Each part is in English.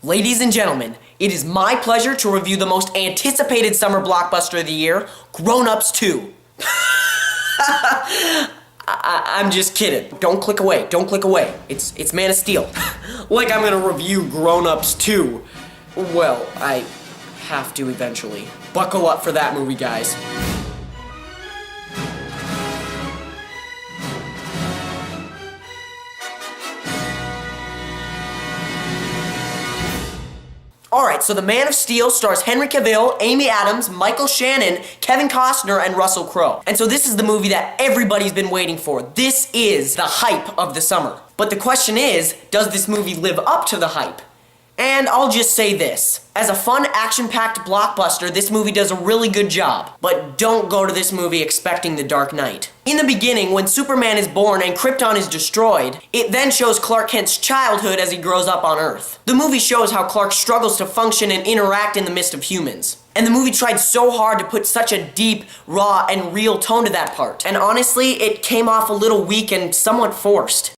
Ladies and gentlemen, it is my pleasure to review the most anticipated summer blockbuster of the year, Grown Ups 2. I'm just kidding. Don't click away. Don't click away. It's Man of Steel. Like I'm gonna review Grown Ups 2. Well, I have to eventually. Buckle up for that movie, guys. Alright, so The Man of Steel stars Henry Cavill, Amy Adams, Michael Shannon, Kevin Costner, and Russell Crowe. And so this is the movie that everybody's been waiting for. This is the hype of the summer. But the question is, does this movie live up to the hype? And I'll just say this. As a fun, action-packed blockbuster, this movie does a really good job. But don't go to this movie expecting The Dark Knight. In the beginning, when Superman is born and Krypton is destroyed, it then shows Clark Kent's childhood as he grows up on Earth. The movie shows how Clark struggles to function and interact in the midst of humans. And the movie tried so hard to put such a deep, raw, and real tone to that part. And honestly, it came off a little weak and somewhat forced.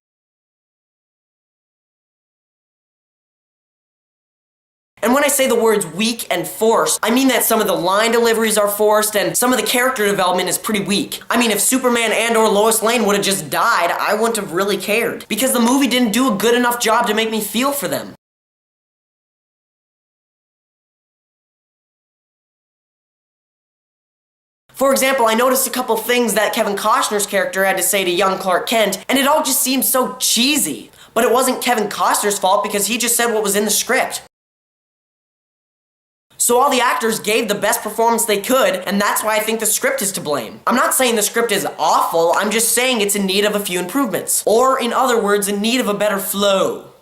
And when I say the words weak and forced, I mean that some of the line deliveries are forced and some of the character development is pretty weak. I mean, if Superman and or Lois Lane would have just died, I wouldn't have really cared. Because the movie didn't do a good enough job to make me feel for them. For example, I noticed a couple things that Kevin Costner's character had to say to young Clark Kent, and it all just seemed so cheesy. But it wasn't Kevin Costner's fault because he just said what was in the script. So all the actors gave the best performance they could, and that's why I think the script is to blame. I'm not saying the script is awful, I'm just saying it's in need of a few improvements. Or, in other words, in need of a better flow.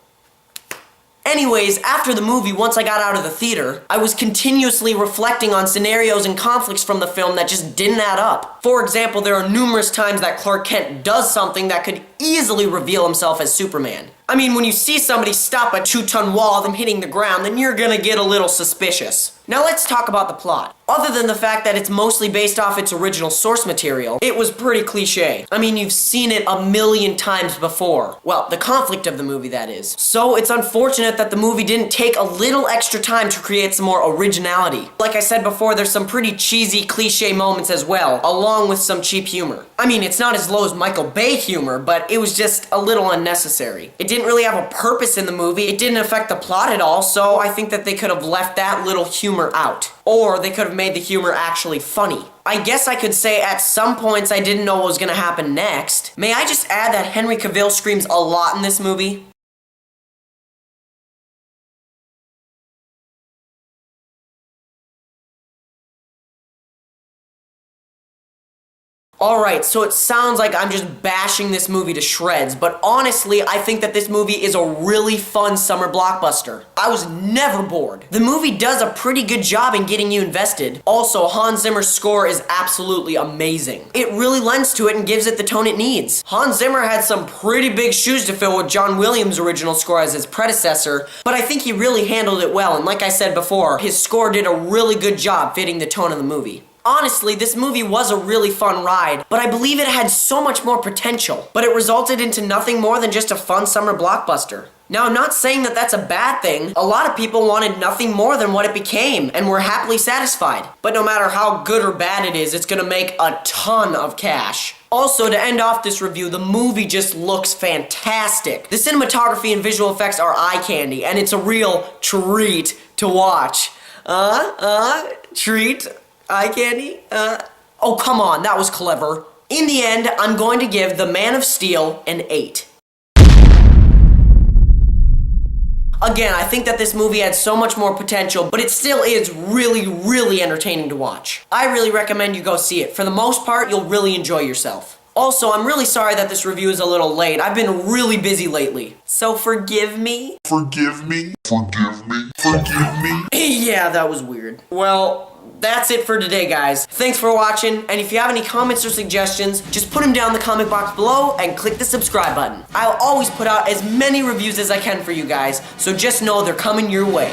Anyways, after the movie, once I got out of the theater, I was continuously reflecting on scenarios and conflicts from the film that just didn't add up. For example, there are numerous times that Clark Kent does something that could easily reveal himself as Superman. I mean, when you see somebody stop a 2-ton wall, them hitting the ground, then you're gonna get a little suspicious. Now let's talk about the plot. Other than the fact that it's mostly based off its original source material, it was pretty cliche. I mean, you've seen it a million times before. Well, the conflict of the movie, that is. So it's unfortunate that the movie didn't take a little extra time to create some more originality. Like I said before, there's some pretty cheesy, cliche moments as well, along with some cheap humor. I mean, it's not as low as Michael Bay humor, but it was just a little unnecessary. It didn't really have a purpose in the movie, it didn't affect the plot at all, so I think that they could have left that little humor out. Or they could have made the humor actually funny. I guess I could say at some points I didn't know what was gonna happen next. May I just add that Henry Cavill screams a lot in this movie? Alright, so it sounds like I'm just bashing this movie to shreds, but honestly, I think that this movie is a really fun summer blockbuster. I was never bored. The movie does a pretty good job in getting you invested. Also, Hans Zimmer's score is absolutely amazing. It really lends to it and gives it the tone it needs. Hans Zimmer had some pretty big shoes to fill with John Williams' original score as his predecessor, but I think he really handled it well, and like I said before, his score did a really good job fitting the tone of the movie. Honestly, this movie was a really fun ride, but I believe it had so much more potential. But it resulted into nothing more than just a fun summer blockbuster. Now, I'm not saying that that's a bad thing. A lot of people wanted nothing more than what it became, and were happily satisfied. But no matter how good or bad it is, it's gonna make a ton of cash. Also, to end off this review, the movie just looks fantastic. The cinematography and visual effects are eye candy, and it's a real treat to watch. Treat? Eye candy? Oh, come on, that was clever. In the end, I'm going to give The Man of Steel an 8. Again, I think that this movie had so much more potential, but it still is really, really entertaining to watch. I really recommend you go see it. For the most part, you'll really enjoy yourself. Also, I'm really sorry that this review is a little late. I've been really busy lately. So forgive me? Forgive me? Forgive me? Forgive me? Yeah, that was weird. Well, that's it for today, guys. Thanks for watching, and if you have any comments or suggestions, just put them down in the comment box below and click the subscribe button. I'll always put out as many reviews as I can for you guys, so just know they're coming your way.